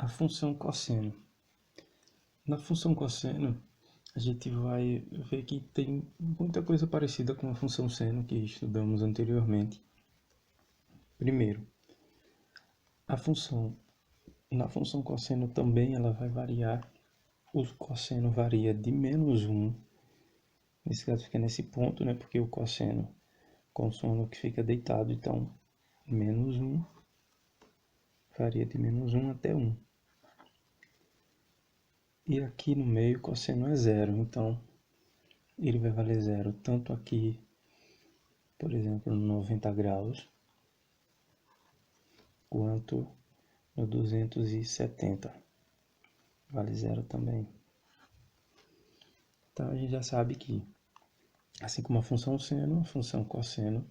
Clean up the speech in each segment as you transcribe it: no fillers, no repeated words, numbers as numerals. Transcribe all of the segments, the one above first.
a função cosseno. Na função cosseno, a gente vai ver que tem muita coisa parecida com a função seno que estudamos anteriormente. Primeiro, na função cosseno também ela vai variar. O cosseno varia de -1, nesse caso fica nesse ponto, né? Porque o cosseno consome o que fica deitado, então -1 varia de -1 até 1. E aqui no meio o cosseno é 0, então ele vai valer 0 tanto aqui, por exemplo, no 90 graus, quanto no 270. Vale 0 também. Então a gente já sabe que, assim como a função seno, a função cosseno,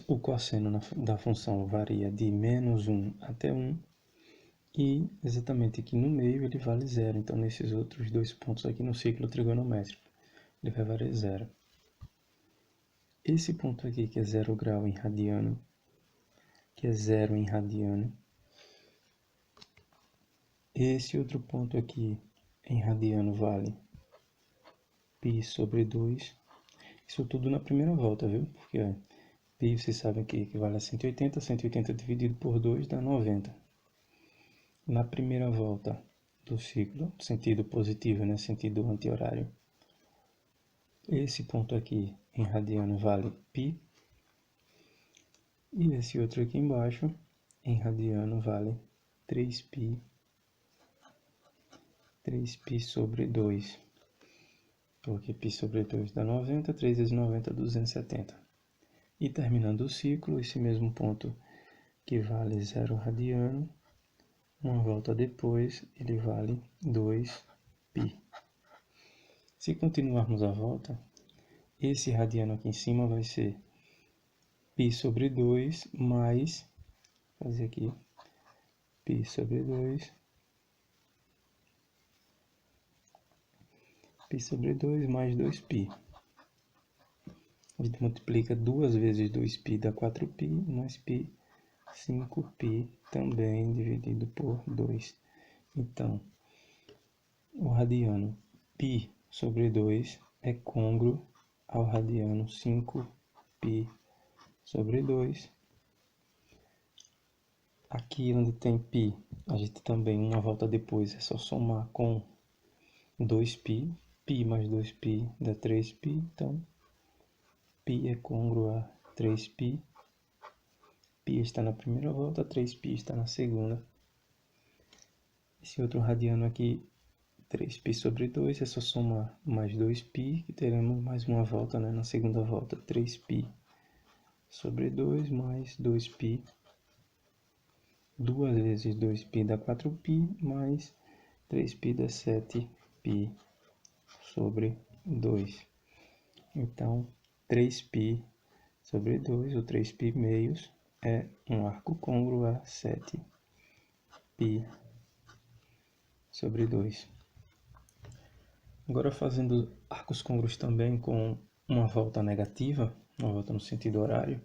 o cosseno da função varia de -1 até 1, e exatamente aqui no meio ele vale 0. Então nesses outros dois pontos aqui no ciclo trigonométrico, ele vai valer 0. Esse ponto aqui, que é 0 grau em radiano, que é 0 em radiano. Esse outro ponto aqui em radiano vale π sobre 2. Isso tudo na primeira volta, viu? Porque ó, π vocês sabem que equivale a 180. 180 dividido por 2 dá 90. Na primeira volta do ciclo, sentido positivo, né? Sentido anti-horário. Esse ponto aqui em radiano vale π. E esse outro aqui embaixo, em radiano, vale 3π sobre 2. Porque π sobre 2 dá 90, 3 vezes 90, 270. E terminando o ciclo, esse mesmo ponto que vale 0 radiano, uma volta depois, ele vale 2π. Se continuarmos a volta, esse radiano aqui em cima vai ser π sobre 2 mais, fazer aqui, π sobre 2, π sobre 2 mais 2π. A gente multiplica 2 vezes 2π dá 4π, mais π, 5π também dividido por 2. Então, o radiano π sobre 2 é côngruo ao radiano 5π sobre 2. Aqui onde tem π, a gente também, uma volta depois, é só somar com 2π. π mais 2π dá 3π, então π é côngruo a 3π. π está na primeira volta, 3π está na segunda. Esse outro radiano aqui, 3π sobre 2, é só somar mais 2π, que teremos mais uma volta, né? Na segunda volta, 3π sobre 2 mais 2π. 2 vezes 2π dá 4π, mais 3π dá 7π sobre 2. Então, 3π sobre 2, ou 3π meios, é um arco côngruo a 7π sobre 2. Agora fazendo arcos côngruos também com uma volta negativa, uma volta no sentido horário.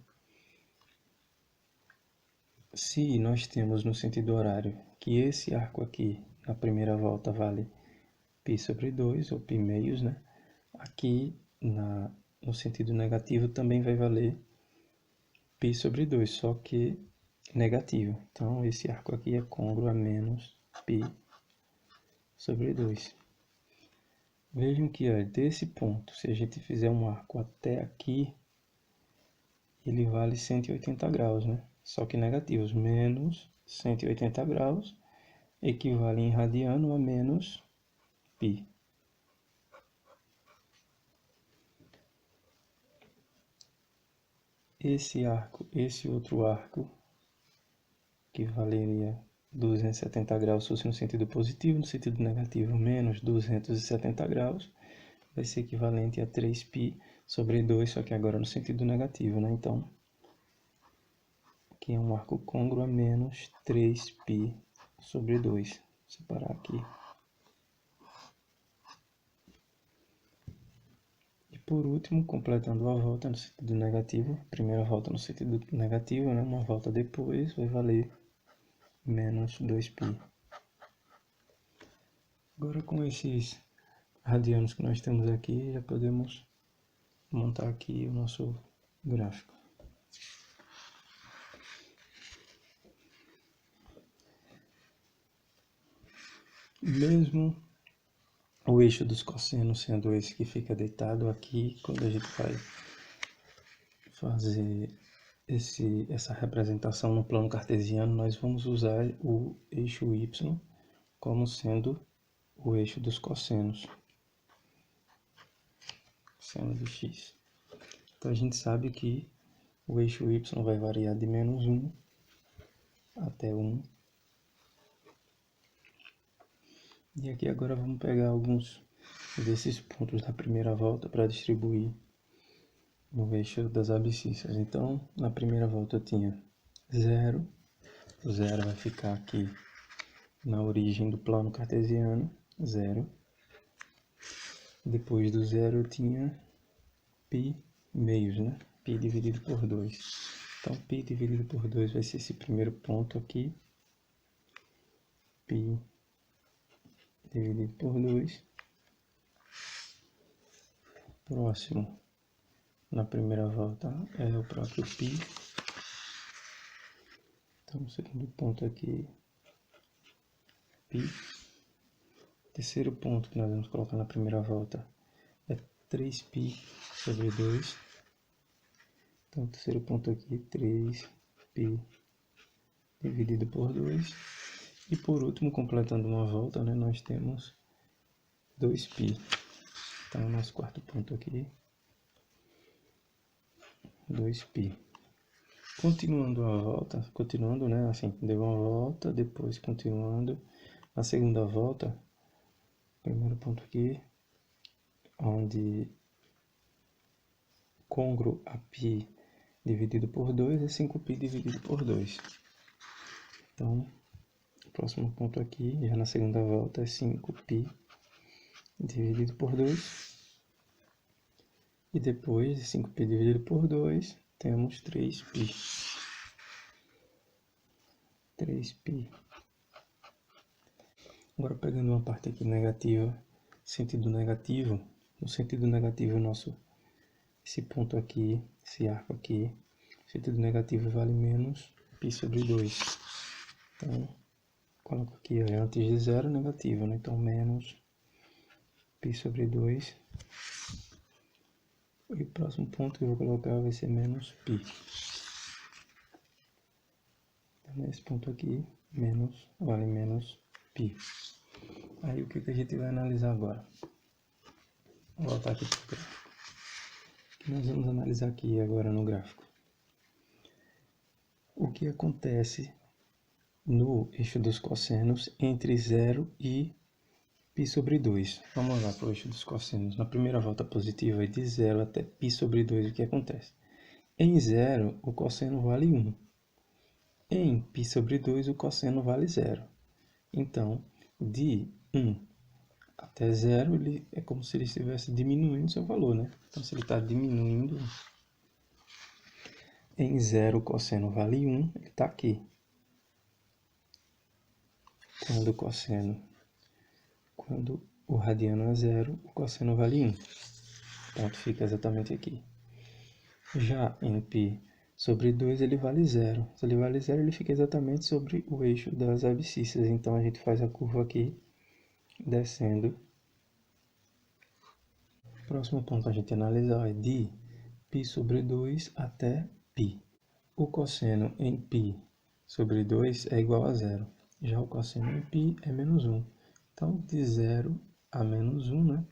Se nós temos no sentido horário que esse arco aqui, na primeira volta, vale π sobre 2, ou π meios, né? Aqui, no sentido negativo, também vai valer π sobre 2, só que negativo. Então, esse arco aqui é côngruo a menos π sobre 2. Vejam que desse ponto, se a gente fizer um arco até aqui, ele vale 180 graus, né? Só que negativos, menos 180 graus equivale em radiano a menos π. Esse outro arco, que valeria 270 graus se fosse no sentido positivo, no sentido negativo, menos 270 graus, vai ser equivalente a 3π sobre 2, só que agora no sentido negativo, né? Então, aqui é um arco côngruo a menos 3π sobre 2. Vou separar aqui. E por último, completando a volta no sentido negativo, primeira volta no sentido negativo, né? Uma volta depois vai valer menos 2π. Agora com esses radianos que nós temos aqui, já podemos montar aqui o nosso gráfico. Mesmo o eixo dos cossenos sendo esse que fica deitado aqui, quando a gente vai fazer essa representação no plano cartesiano, nós vamos usar o eixo y como sendo o eixo dos cossenos, seno de x. Então a gente sabe que o eixo y vai variar de menos 1 até 1. E aqui agora vamos pegar alguns desses pontos da primeira volta para distribuir no eixo das abscissas. Então, na primeira volta eu tinha 0. O 0 vai ficar aqui na origem do plano cartesiano, 0. Depois do 0 eu tinha π meios, né? Π dividido por 2. Então, π dividido por 2 vai ser esse primeiro ponto aqui. π dividido por 2. Próximo, na primeira volta, é o próprio π. Então, o segundo ponto aqui, π. Terceiro ponto que nós vamos colocar na primeira volta é 3π sobre 2. Então, o terceiro ponto aqui, 3π dividido por 2. E por último, completando uma volta, né, nós temos 2π. Então, o nosso quarto ponto aqui, 2π. Continuando a volta, né, assim, deu uma volta, depois continuando. Na segunda volta, primeiro ponto aqui, onde congruo a π dividido por 2 é 5π dividido por 2. Então, o próximo ponto aqui, já na segunda volta, é 5π dividido por 2. E depois de 5π dividido por 2, temos 3π. 3π. Agora pegando uma parte aqui negativa, sentido negativo. No sentido negativo, esse ponto aqui, esse arco aqui, sentido negativo vale menos π sobre 2. Então, coloco aqui, é antes de 0, negativo, né? Então, menos π sobre 2. E o próximo ponto que eu vou colocar vai ser menos π. Então, nesse ponto aqui, vale menos π. Aí, o que a gente vai analisar agora? Vou voltar aqui para o gráfico. O que nós vamos analisar aqui agora no gráfico? O que acontece no eixo dos cossenos entre 0 e π sobre 2. Vamos lá para o eixo dos cossenos. Na primeira volta positiva, de 0 até π sobre 2, o que acontece? Em 0, o cosseno vale 1. Em π sobre 2, o cosseno vale 0. Então, de 1 até 0, ele é como se ele estivesse diminuindo seu valor, né? Então, se ele está diminuindo, em 0 o cosseno vale 1, ele está aqui. Quando o radiano é 0, o cosseno vale 1. O ponto fica exatamente aqui. Já em π sobre 2, ele vale 0. Se ele vale 0, ele fica exatamente sobre o eixo das abscissas. Então, a gente faz a curva aqui, descendo. O próximo ponto a gente analisar é de π sobre 2 até π. O cosseno em π sobre 2 é igual a 0. Já o cosseno em π é menos 1. Então, de 0 a menos 1, né?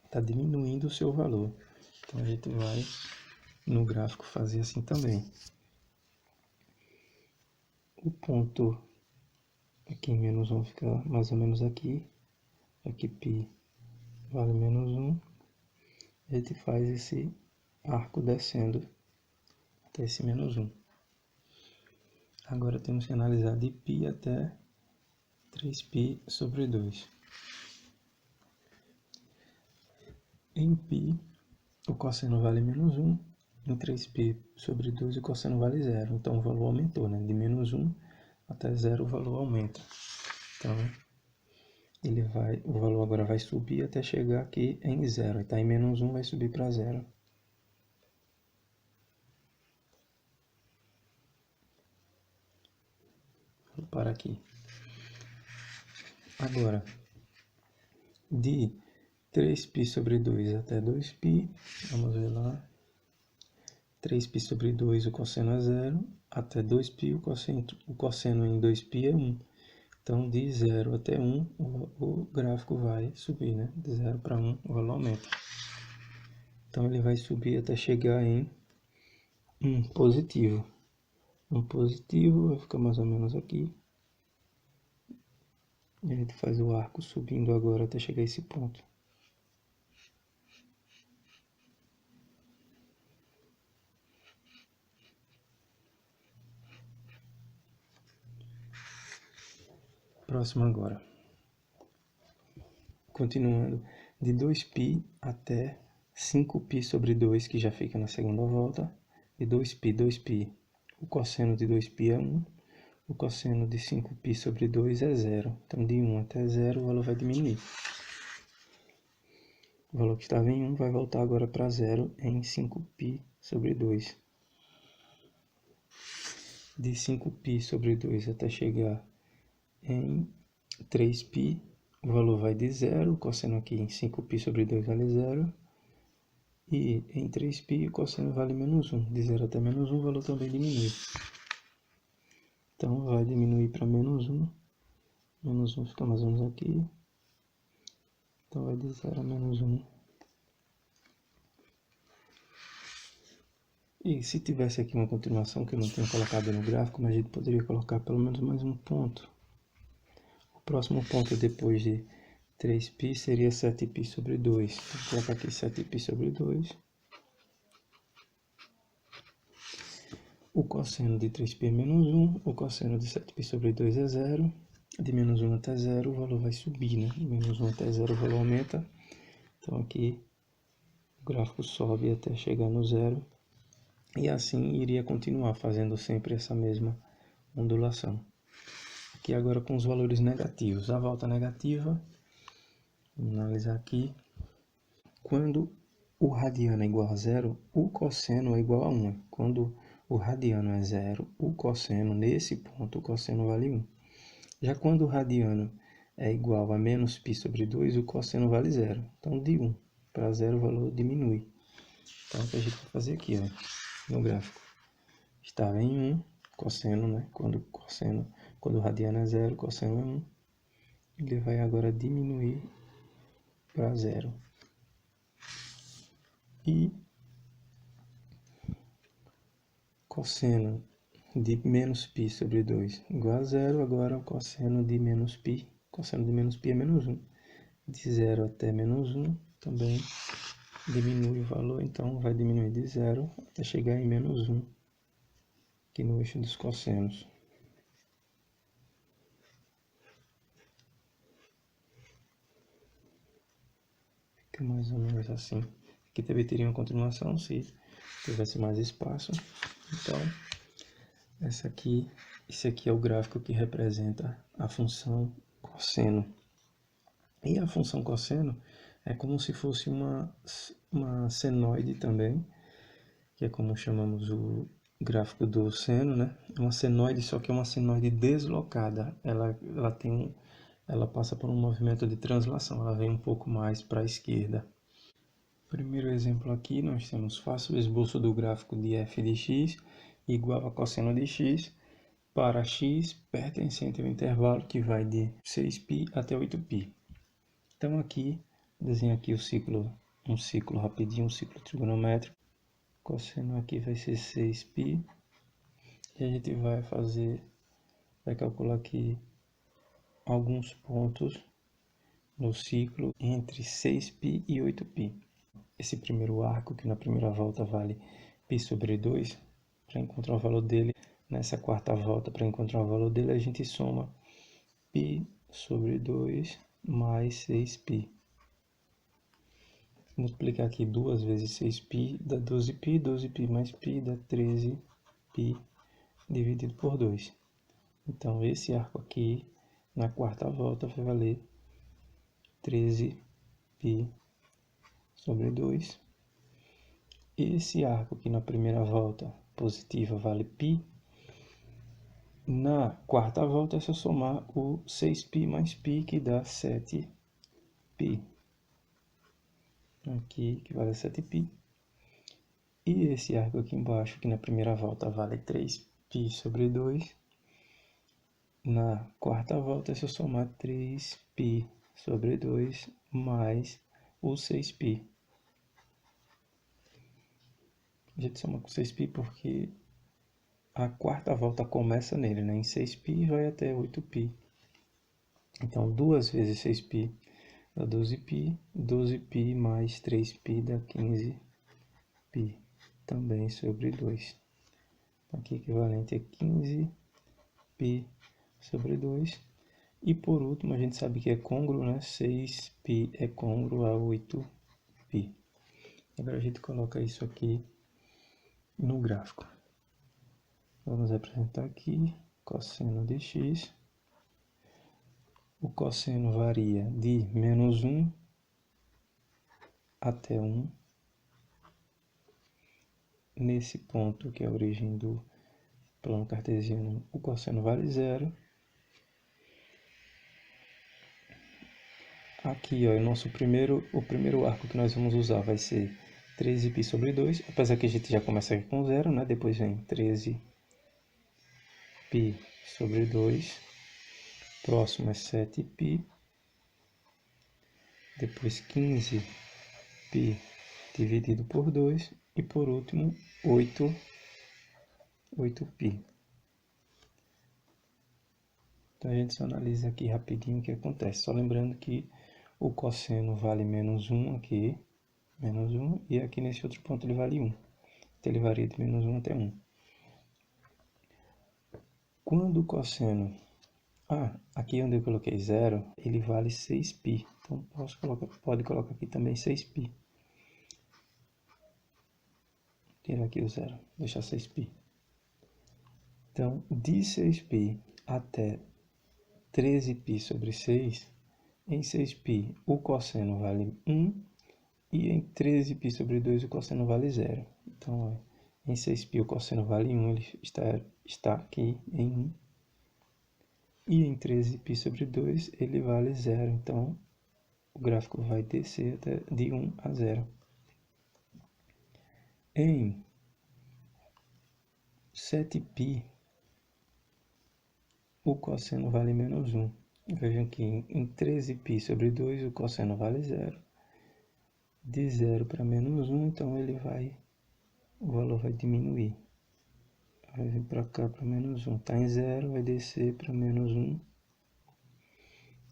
Está diminuindo o seu valor. Então, a gente vai, no gráfico, fazer assim também. O ponto aqui em menos 1 fica mais ou menos aqui. Aqui π vale menos 1. A gente faz esse arco descendo até esse menos 1. Agora temos que analisar de π até 3π sobre 2. Em π, o cosseno vale menos 1. Em 3π sobre 2, o cosseno vale 0. Então, o valor aumentou, né? De menos 1 até 0, o valor aumenta. Então, o valor agora vai subir até chegar aqui em 0. Está em menos 1, vai subir para 0. Vou parar aqui. Agora, de 3π sobre 2 até 2π, vamos ver lá. 3π sobre 2, o cosseno é 0, até 2π, o cosseno em 2π é 1. Então, de 0 até 1, o gráfico vai subir, né? De 0 para 1, o valor aumenta. Então, ele vai subir até chegar em 1 positivo. 1 positivo vai ficar mais ou menos aqui. E a gente faz o arco subindo agora até chegar a esse ponto. Próximo agora. Continuando, de 2π até 5π sobre 2, que já fica na segunda volta. De 2π, 2π, o cosseno de 2π é 1. O cosseno de 5π sobre 2 é 0. Então, de 1 até 0, o valor vai diminuir. O valor que estava em 1 vai voltar agora para 0 em 5π sobre 2. De 5π sobre 2 até chegar em 3π, o valor vai de 0, o cosseno aqui em 5π sobre 2 vale 0. E em 3π o cosseno vale menos 1. De 0 até menos 1, o valor também diminui. Então, vai diminuir para menos 1. Menos 1 fica mais ou menos aqui. Então, vai de 0 a menos 1. E se tivesse aqui uma continuação que eu não tenho colocado no gráfico, mas a gente poderia colocar pelo menos mais um ponto. O próximo ponto depois de 3π seria 7π sobre 2. Vou colocar aqui 7π sobre 2. O cosseno de 3π é menos 1. O cosseno de 7π sobre 2 é 0. De menos 1 até 0 o valor vai subir, né? De menos 1 até 0 o valor aumenta. Então aqui o gráfico sobe até chegar no 0. E assim iria continuar fazendo sempre essa mesma ondulação. Aqui agora com os valores negativos. A volta negativa, vamos analisar aqui. Quando o radiano é igual a 0, o cosseno é igual a 1. Quando o radiano é 0, o cosseno, nesse ponto, o cosseno vale 1. Já quando o radiano é igual a menos π sobre 2, o cosseno vale 0. Então, de 1 para 0, o valor diminui. Então, o que a gente vai fazer aqui, ó, no gráfico. Estava em 1, cosseno, né? Quando o radiano é 0, o cosseno é 1. Ele vai agora diminuir para 0. E cosseno de menos π sobre 2 igual a 0, agora o cosseno de menos π. Cosseno de menos π é menos 1. De 0 até menos 1 também diminui o valor, então vai diminuir de 0 até chegar em menos 1, aqui no eixo dos cossenos. Fica mais ou menos assim. Aqui também teria uma continuação se tivesse mais espaço. Então, esse aqui é o gráfico que representa a função cosseno. E a função cosseno é como se fosse uma senoide também, que é como chamamos o gráfico do seno, né? É uma senoide, só que é uma senoide deslocada. Ela passa por um movimento de translação, ela vem um pouco mais para a esquerda. Primeiro exemplo aqui, nós temos: faça o esboço do gráfico de f de x igual a cosseno de x para x pertencente ao intervalo que vai de 6π até 8π. Então aqui, desenho aqui um ciclo rapidinho, um ciclo trigonométrico. O cosseno aqui vai ser 6π. E a gente vai calcular aqui alguns pontos no ciclo entre 6π e 8π. Esse primeiro arco, que na primeira volta vale π sobre 2, para encontrar o valor dele, nessa quarta volta, para encontrar o valor dele, a gente soma π sobre 2 mais 6π. Multiplicar aqui 2 vezes 6π dá 12π, 12π mais π dá 13π dividido por 2. Então, esse arco aqui, na quarta volta, vai valer 13π sobre 2. Esse arco aqui na primeira volta positiva vale π. Na quarta volta é só somar o 6π mais π, que dá 7π. Aqui, que vale 7π. E esse arco aqui embaixo, que na primeira volta vale 3π sobre 2. Na quarta volta é só somar 3π sobre 2 mais o 6π. A gente soma com 6π porque a quarta volta começa nele, né? Em 6π e vai até 8π. Então, 2 vezes 6π dá 12π. 12π mais 3π dá 15π. Também sobre 2. Aqui equivalente a 15π sobre 2. E por último, a gente sabe que é côngruo, né? 6π é côngruo a 8π. Agora a gente coloca isso aqui no gráfico. Vamos representar aqui cosseno de x. O cosseno varia de menos 1 até 1. Nesse ponto, que é a origem do plano cartesiano, o cosseno vale 0. Aqui, ó, o primeiro arco que nós vamos usar vai ser 13π sobre 2, apesar que a gente já começa aqui com 0, né? Depois vem 13π sobre 2, próximo é 7π, depois 15π dividido por 2, e por último 8π. Então a gente só analisa aqui rapidinho o que acontece, só lembrando que o cosseno vale menos 1 aqui, menos 1, e aqui nesse outro ponto ele vale 1. Então ele varia de menos 1 até 1. Quando o cosseno... aqui onde eu coloquei 0, ele vale 6π. Então pode colocar aqui também 6π. Tirar aqui o 0, deixar 6π. Então, de 6π até 13π sobre 6, em 6π o cosseno vale 1, e em 13π sobre 2 o cosseno vale 0. Então, ó, em 6π o cosseno vale 1, ele está aqui em 1. E em 13π sobre 2 ele vale 0. Então, o gráfico vai descer até de 1 a 0. Em 7π, o cosseno vale menos 1. Vejam que em 13π sobre 2 o cosseno vale 0. De 0 para menos 1, então o valor vai diminuir. Vai vir para cá para menos 1. Está em 0, vai descer para menos 1.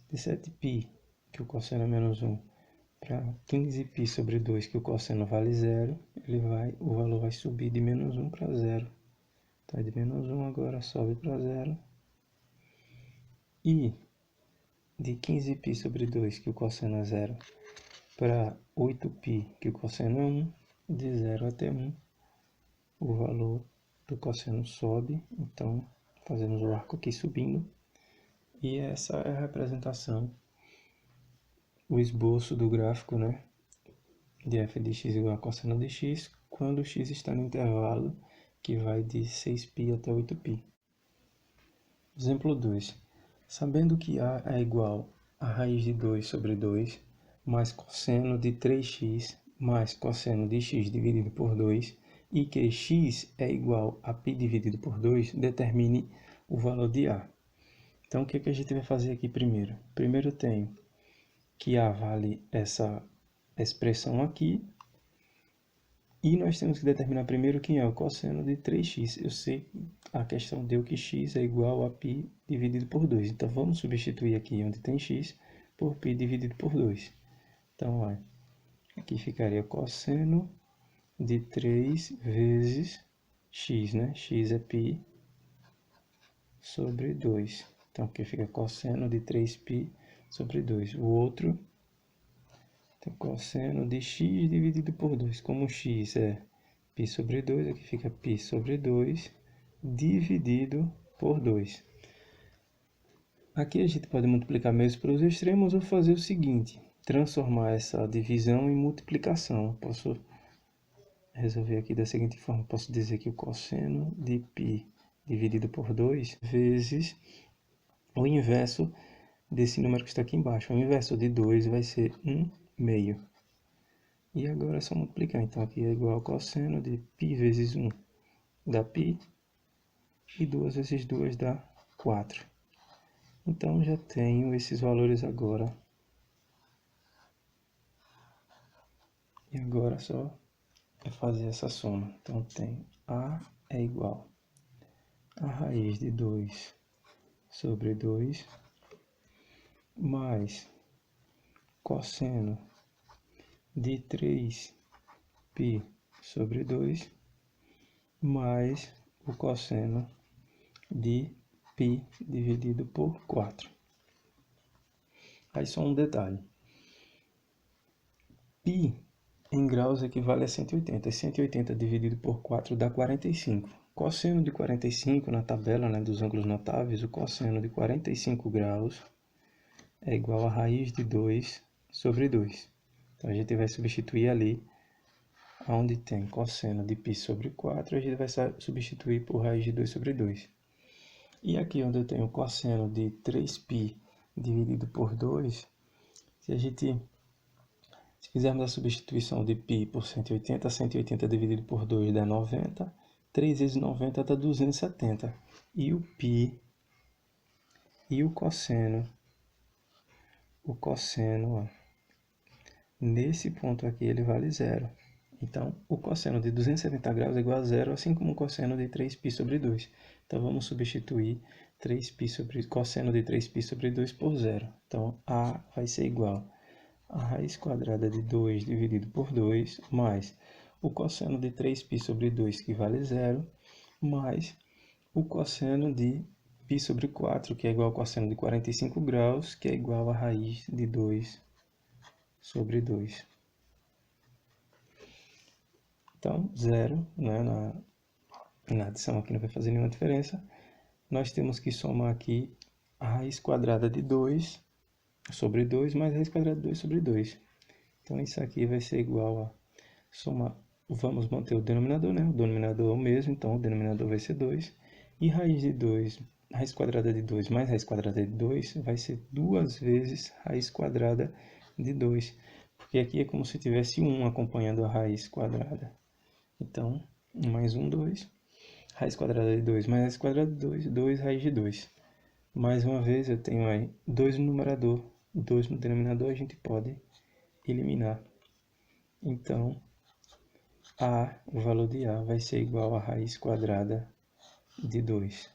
De 7π, que o cosseno é menos 1, para 15π sobre 2, que o cosseno vale 0, o valor vai subir de menos 1 para 0. Então, de menos 1 agora sobe para 0. E de 15π sobre 2, que o cosseno é 0, para 8π, que o cosseno é 1, de 0 até 1, o valor do cosseno sobe. Então, fazemos o arco aqui subindo. E essa é a representação, o esboço do gráfico, né, de f de x igual a cosseno de x, quando x está no intervalo que vai de 6π até 8π. Exemplo 2. Sabendo que a é igual a raiz de 2 sobre 2, mais cosseno de 3x, mais cosseno de x dividido por 2, e que x é igual a π dividido por 2, determine o valor de a. Então, o que a gente vai fazer aqui primeiro? Primeiro eu tenho que a vale essa expressão aqui, e nós temos que determinar primeiro quem é o cosseno de 3x. Eu sei que a questão deu que x é igual a π dividido por 2. Então, vamos substituir aqui onde tem x por π dividido por 2. Então, olha, aqui ficaria cosseno de 3 vezes x, né? X é π sobre 2. Então, aqui fica cosseno de 3π sobre 2. O outro tem cosseno de x dividido por 2. Como x é π sobre 2, aqui fica π sobre 2 dividido por 2. Aqui a gente pode multiplicar mesmo pelos extremos ou fazer o seguinte, transformar essa divisão em multiplicação. Posso resolver aqui da seguinte forma, posso dizer que o cosseno de π dividido por 2 vezes o inverso desse número que está aqui embaixo. O inverso de 2 vai ser 1 meio. E agora é só multiplicar. Então aqui é igual ao cosseno de π vezes 1 dá π, e 2 vezes 2 dá 4. Então já tenho esses valores agora. E agora só é fazer essa soma. Então tem A é igual a raiz de 2 sobre 2 mais cosseno de 3π sobre 2 mais o cosseno de π dividido por 4. Aí só um detalhe. Π em graus equivale a 180. E 180 dividido por 4 dá 45. Cosseno de 45 na tabela, né, dos ângulos notáveis, o cosseno de 45 graus é igual a raiz de 2 sobre 2. Então a gente vai substituir ali, onde tem cosseno de π sobre 4, a gente vai substituir por raiz de 2 sobre 2. E aqui onde eu tenho cosseno de 3π dividido por 2, se fizermos a substituição de π por 180, 180 dividido por 2 dá 90, 3 vezes 90 dá 270. E o π e o cosseno, ó, nesse ponto aqui ele vale zero. Então, o cosseno de 270 graus é igual a zero, assim como o cosseno de 3π sobre 2. Então, vamos substituir cosseno de 3π sobre 2 por zero. Então, A vai ser igual a raiz quadrada de 2 dividido por 2, mais o cosseno de 3π sobre 2, que vale zero, mais o cosseno de π sobre 4, que é igual ao cosseno de 45 graus, que é igual a raiz de 2 sobre 2. Então, zero, né, na adição aqui não vai fazer nenhuma diferença. Nós temos que somar aqui a raiz quadrada de 2 sobre 2 mais a raiz quadrada de 2 sobre 2. Então, isso aqui vai ser igual a somar. Vamos manter o denominador, né? O denominador é o mesmo, então o denominador vai ser 2. E raiz de 2, raiz quadrada de 2 mais raiz quadrada de 2 vai ser 2 vezes raiz quadrada de 2. Porque aqui é como se tivesse 1 acompanhando a raiz quadrada. Então, 1 mais 1, 2. Raiz quadrada de 2 mais raiz quadrada de 2, 2 raiz de 2. Mais uma vez, eu tenho aí 2 no numerador, 2 no denominador, a gente pode eliminar. Então, o valor de A vai ser igual a raiz quadrada de 2.